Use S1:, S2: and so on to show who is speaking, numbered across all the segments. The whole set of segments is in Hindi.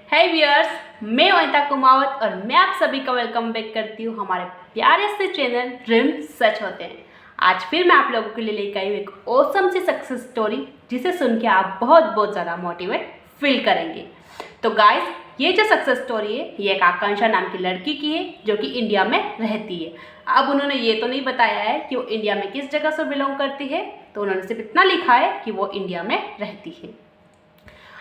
S1: है व्यूअर्स, मैं अनिता कुमावत और मैं आप सभी का वेलकम बैक करती हूँ हमारे प्यारे से चैनल ड्रीम सच होते हैं। आज फिर मैं आप लोगों के लिए लेकर आई हूँ एक ऑसम सी सक्सेस स्टोरी जिसे सुन के आप बहुत ज़्यादा मोटिवेट फील करेंगे। तो गाइस, ये जो सक्सेस स्टोरी है ये एक आकांक्षा नाम की लड़की की है जो कि इंडिया में रहती है। अब उन्होंने ये तो नहीं बताया है कि वो इंडिया में किस जगह से बिलोंग करती है, तो उन्होंने सिर्फ इतना लिखा है कि वो इंडिया में रहती है।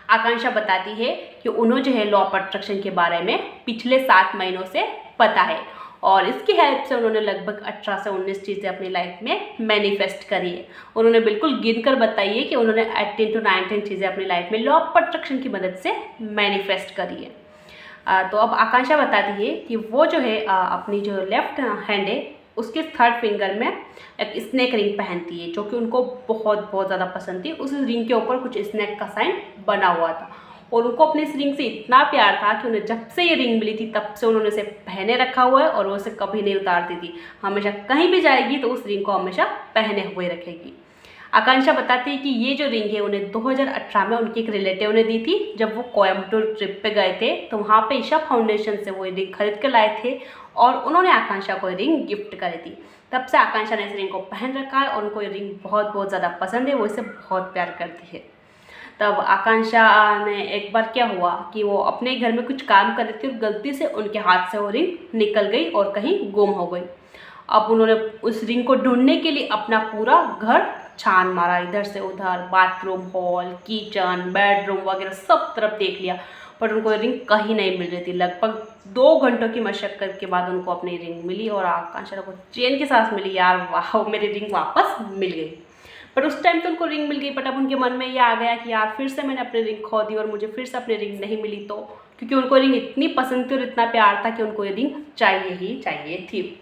S1: आकांक्षा बताती है कि उन्हें जो है लॉ ऑफ अट्रैक्शन के बारे में पिछले 7 महीनों से पता है और इसकी हेल्प से उन्होंने लगभग 18 से 19 चीज़ें अपनी लाइफ में मैनिफेस्ट करी है। उन्होंने बिल्कुल गिनकर बताई है कि उन्होंने 18 to 19 चीज़ें अपनी लाइफ में लॉ ऑफ अट्रैक्शन की मदद से मैनिफेस्ट करी है। तो अब आकांक्षा बताती है कि वो जो है अपनी जो लेफ्ट हैंड है उसके 3rd फिंगर में एक स्नैक रिंग पहनती है जो कि उनको बहुत ज़्यादा पसंद थी। उस रिंग के ऊपर कुछ स्नैक का साइन बना हुआ था और उनको अपनी इस रिंग से इतना प्यार था कि उन्हें जब से ये रिंग मिली थी तब से उन्होंने इसे पहने रखा हुआ है और वो इसे कभी नहीं उतारती थी। हमेशा कहीं भी जाएगी तो उस रिंग को हमेशा पहने हुए रखेगी। आकांक्षा बताती है कि ये जो रिंग है उन्हें 2018 में उनके एक रिलेटिव ने दी थी। जब वो कोयम्बटूर ट्रिप पे गए थे तो वहाँ पे ईशा फाउंडेशन से वो रिंग खरीद कर लाए थे और उन्होंने आकांक्षा को रिंग गिफ्ट करी थी। तब से आकांक्षा ने इस रिंग को पहन रखा है और उनको ये रिंग बहुत ज़्यादा पसंद है, वो इसे बहुत प्यार करती है। तब आकांक्षा ने एक बार क्या हुआ कि वो अपने घर में कुछ काम कर रही थी और गलती से उनके हाथ से वो रिंग निकल गई और कहीं गुम हो गई। अब उन्होंने उस रिंग को ढूंढने के लिए अपना पूरा घर छान मारा, इधर से उधर, बाथरूम, हॉल, किचन, बेडरूम वगैरह सब तरफ देख लिया, पर उनको रिंग कहीं नहीं मिल रही थी। लगभग 2 घंटों की मशक्कत के बाद उनको अपनी रिंग मिली और आकांक्षा को चैन के साथ मिली। यार वाह, मेरी रिंग वापस मिल गई। पर उस टाइम तो उनको रिंग मिल गई, बट अब उनके मन में ये आ गया कि यार फिर से मैंने अपनी रिंग खो दी और मुझे फिर से अपनी रिंग नहीं मिली, तो क्योंकि उनको रिंग इतनी पसंद थी और इतना प्यार था कि उनको ये रिंग चाहिए ही चाहिए थी।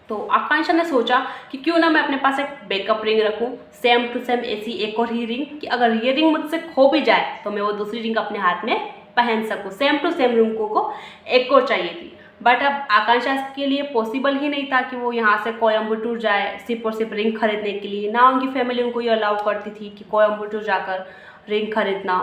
S1: तो आकांक्षा ने सोचा कि क्यों ना मैं अपने पास एक बैकअप रिंग रखूं, सेम टू सेम ऐसी एक और ही रिंग कि अगर ये रिंग मुझसे खो भी जाए तो मैं वो दूसरी रिंग अपने हाथ में पहन सकूं। सेम टू सेम रिंग को एक और चाहिए थी, बट अब आकांक्षा के लिए पॉसिबल ही नहीं था कि वो यहाँ से कोयम्बटूर जाए सिर्फ और सिर्फ रिंग खरीदने के लिए। ना उनकी फैमिली उनको ये अलाउ करती थी कि कोयम्बटूर जाकर रिंग खरीदना।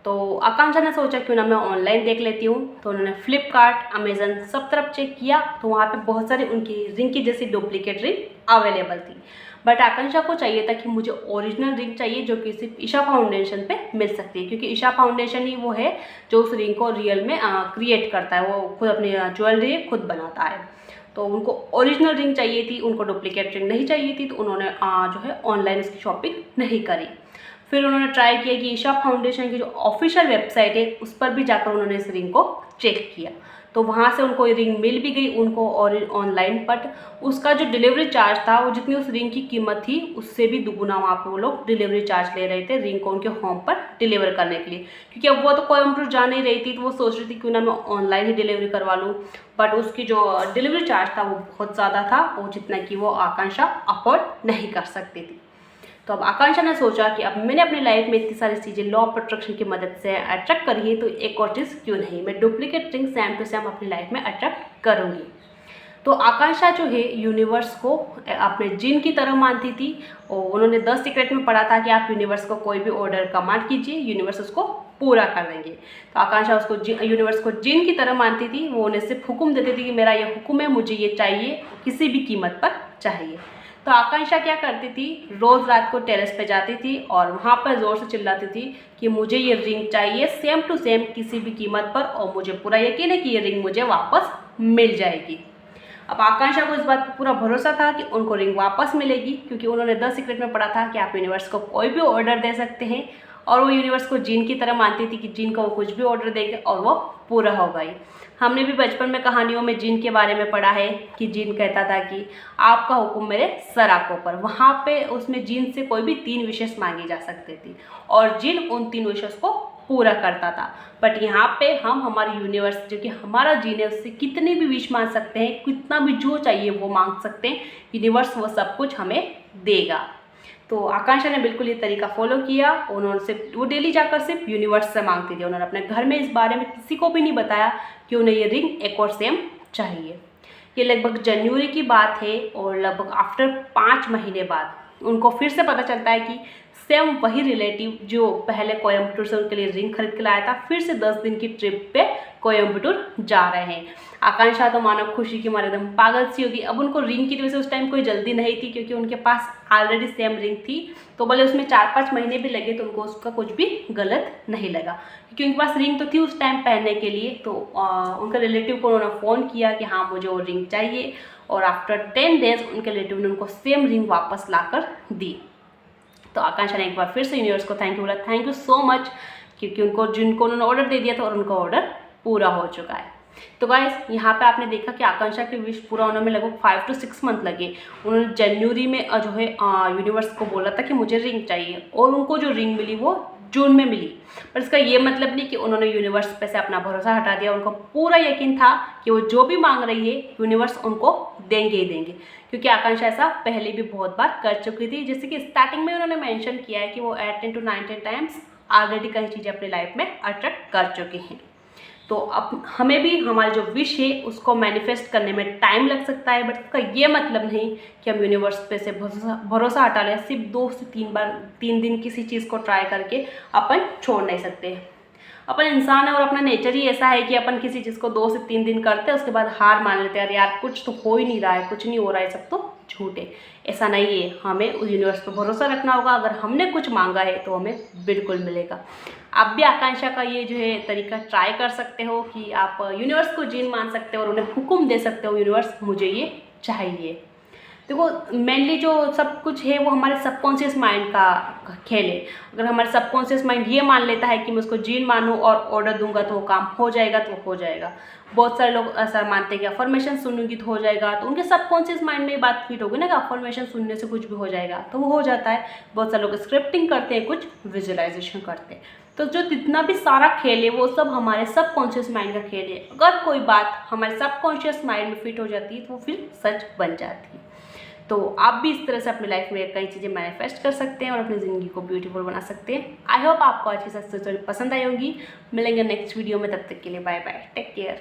S1: तो आकांक्षा ने सोचा क्यों ना मैं ऑनलाइन देख लेती हूँ। तो उन्होंने फ्लिपकार्ट, अमेजन सब तरफ चेक किया तो वहाँ पे बहुत सारी उनकी रिंग की जैसी डुप्लीकेट रिंग अवेलेबल थी। बट आकांक्षा को चाहिए था कि मुझे ओरिजिनल रिंग चाहिए जो कि सिर्फ ईशा फाउंडेशन पे मिल सकती है, क्योंकि ईशा फाउंडेशन ही वो है जो उस रिंग को रियल में क्रिएट करता है। वो खुद अपनी ज्वेलरी खुद बनाता है। तो उनको ओरिजिनल रिंग चाहिए थी, उनको डुप्लीकेट रिंग नहीं चाहिए थी। तो उन्होंने जो है ऑनलाइन इसकी शॉपिंग नहीं करी। फिर उन्होंने ट्राई किया कि ईशा फाउंडेशन की जो ऑफिशियल वेबसाइट है उस पर भी जाकर उन्होंने इस रिंग को चेक किया। तो वहाँ से उनको ये रिंग मिल भी गई उनको और ऑनलाइन, बट उसका जो डिलीवरी चार्ज था वो जितनी उस रिंग की कीमत थी उससे भी दुगुना वहाँ पे वो लोग डिलीवरी चार्ज ले रहे थे रिंग को उनके होम पर डिलीवर करने के लिए। क्योंकि अब वो तो कोयम्बटूर जा नहीं रही थी तो वो सोच रही थी क्यों ना मैं ऑनलाइन ही डिलीवरी करवा लूँ, बट उसकी जो डिलीवरी चार्ज था वो बहुत ज़्यादा था और जितना कि वो आकांक्षा अफोर्ड नहीं कर सकती थी। तो अब आकांक्षा ने सोचा कि अब मैंने अपनी लाइफ में इतनी सारी चीज़ें लॉ ऑफ अट्रैक्शन की मदद से अट्रैक्ट करी है, तो एक और चीज़ क्यों नहीं, मैं duplicate ring same to same अपनी लाइफ में अट्रैक्ट करूँगी। तो आकांक्षा जो है यूनिवर्स को अपने जिन की तरह मानती थी और उन्होंने 10 सीक्रेट में पढ़ा था कि आप यूनिवर्स को कोई भी ऑर्डर कमांड कीजिए, यूनिवर्स उसको पूरा कर देंगे। तो आकांक्षा उसको यूनिवर्स को जिन की तरह मानती थी। वो उन्हें सिर्फ हुक्म देती थी कि मेरा ये हुक्म है, मुझे ये चाहिए, किसी भी कीमत पर चाहिए। तो आकांक्षा क्या करती थी, रोज़ रात को टेरेस पे जाती थी और वहाँ पर ज़ोर से चिल्लाती थी कि मुझे ये रिंग चाहिए सेम टू सेम किसी भी कीमत पर और मुझे पूरा यकीन है कि ये रिंग मुझे वापस मिल जाएगी। अब आकांक्षा को इस बात पर पूरा भरोसा था कि उनको रिंग वापस मिलेगी, क्योंकि उन्होंने 10 सीक्रेट में पढ़ा था कि आप यूनिवर्स को कोई भी ऑर्डर दे सकते हैं और वो यूनिवर्स को जिन की तरह मानती थी कि जिन को वो कुछ भी ऑर्डर देंगे और वो पूरा होगा ही। हमने भी बचपन में कहानियों में जिन के बारे में पढ़ा है कि जिन कहता था कि आपका हुक्म मेरे सर आंखों पर। वहाँ पे उसमें जिन से कोई भी 3 विशेष मांगी जा सकती थी और जिन उन 3 विशेष को पूरा करता था। बट यहाँ पे हम हमारे यूनिवर्स जो कि हमारा जिन है उससे कितनी भी विश मांग सकते हैं, कितना भी जो चाहिए वो मांग सकते हैं, यूनिवर्स वो सब कुछ हमें देगा। तो आकांक्षा ने बिल्कुल ये तरीका फॉलो किया। उन्होंने सिर्फ वो डेली जाकर सिर्फ यूनिवर्स से मांगती थी। उन्होंने अपने घर में इस बारे में किसी को भी नहीं बताया कि उन्हें ये रिंग एक और सेम चाहिए। ये लगभग जनवरी की बात है और लगभग आफ्टर 5 महीने बाद उनको फिर से पता चलता है कि सेम वही रिलेटिव जो पहले कोयम्बटूर से उनके लिए रिंग खरीद के लाया था, फिर से 10 दिन की ट्रिप पे कोयम्बटूर जा रहे हैं। आकांक्षा तो मानो खुशी की मारे एकदम पागल सी होगी। अब उनको रिंग की वजह से उस टाइम कोई जल्दी नहीं थी, क्योंकि उनके पास ऑलरेडी सेम रिंग थी, तो भले उसमें 4-5 महीने भी लगे तो उनको उसका कुछ भी गलत नहीं लगा, क्योंकि उनके पास रिंग तो थी उस टाइम पहनने के लिए। तो उनके रिलेटिव को उन्होंने फ़ोन किया कि हाँ मुझे वो रिंग चाहिए, और आफ्टर 10 डेज उनके रिलेटिव ने उनको सेम रिंग वापस लाकर दी। तो आकांक्षा ने एक बार फिर से यूनिवर्स को थैंक यू बोला, थैंक यू सो मच, क्योंकि जिनको उन्होंने ऑर्डर दे दिया था और उनका ऑर्डर पूरा हो चुका है। तो गाइस यहाँ पे आपने देखा कि आकांक्षा की विश पूरा होने में लगभग 5 to 6 मंथ लगे। उन्होंने जनवरी में जो है यूनिवर्स को बोला था कि मुझे रिंग चाहिए, और उनको जो रिंग मिली वो जून में मिली। पर इसका ये मतलब नहीं कि उन्होंने यूनिवर्स पे से अपना भरोसा हटा दिया। उनको पूरा यकीन था कि वो जो भी मांग रही है यूनिवर्स उनको देंगे ही देंगे, क्योंकि आकांक्षा ऐसा पहले भी बहुत बार कर चुकी थी। जैसे कि स्टार्टिंग में उन्होंने मेंशन किया है कि वो 18 to 19 टाइम्स ऑलरेडी कई चीज़ें अपनी लाइफ में अट्रैक्ट कर चुकी हैं। तो अब हमें भी हमारी जो विश है उसको मैनिफेस्ट करने में टाइम लग सकता है, बट इसका ये मतलब नहीं कि हम यूनिवर्स पे से भरोसा हटा लें। सिर्फ 2 से 3 दिन किसी चीज़ को ट्राई करके अपन छोड़ नहीं सकते। अपन इंसान है और अपना नेचर ही ऐसा है कि अपन किसी चीज़ को 2 से 3 दिन करते हैं, उसके बाद हार मान लेते हैं, यार कुछ तो हो ही नहीं रहा है, कुछ नहीं हो रहा है, सब तो झूठ है। ऐसा नहीं है, हमें उस यूनिवर्स पर भरोसा रखना होगा। अगर हमने कुछ मांगा है तो हमें बिल्कुल मिलेगा। आप भी आकांक्षा का ये जो है तरीका ट्राई कर सकते हो कि आप यूनिवर्स को जीन मान सकते हो और उन्हें हुक्म दे सकते हो, यूनिवर्स मुझे ये चाहिए। देखो मेनली जो सब कुछ है वो हमारे सबकॉन्शियस माइंड का खेल है। अगर हमारे सबकॉन्शियस माइंड ये मान लेता है कि मैं उसको जीन मानूँ और ऑर्डर दूंगा तो वो काम हो जाएगा, तो वो हो जाएगा। बहुत सारे लोग ऐसा मानते हैं कि अफर्मेशन सुनूंगी तो हो जाएगा, तो उनके सबकॉन्शियस माइंड में ये बात फिट होगी ना कि अफर्मेशन सुनने से कुछ भी हो जाएगा, तो वो हो जाता है। बहुत सारे लोग स्क्रिप्टिंग करते हैं, कुछ विजुअलाइजेशन करते हैं। तो जो जितना भी सारा खेल है वो सब हमारे सबकॉन्शियस माइंड का खेल है। अगर कोई बात हमारे सबकॉन्शियस माइंड में फिट हो जाती है तो वो फिर सच बन जाती है। तो आप भी इस तरह से अपनी लाइफ में कई चीज़ें मैनिफेस्ट कर सकते हैं और अपनी ज़िंदगी को ब्यूटीफुल बना सकते हैं। आई होप आपको आज की सक्सेस स्टोरी पसंद आई होगी। मिलेंगे नेक्स्ट वीडियो में, तब तक के लिए बाय बाय, टेक केयर।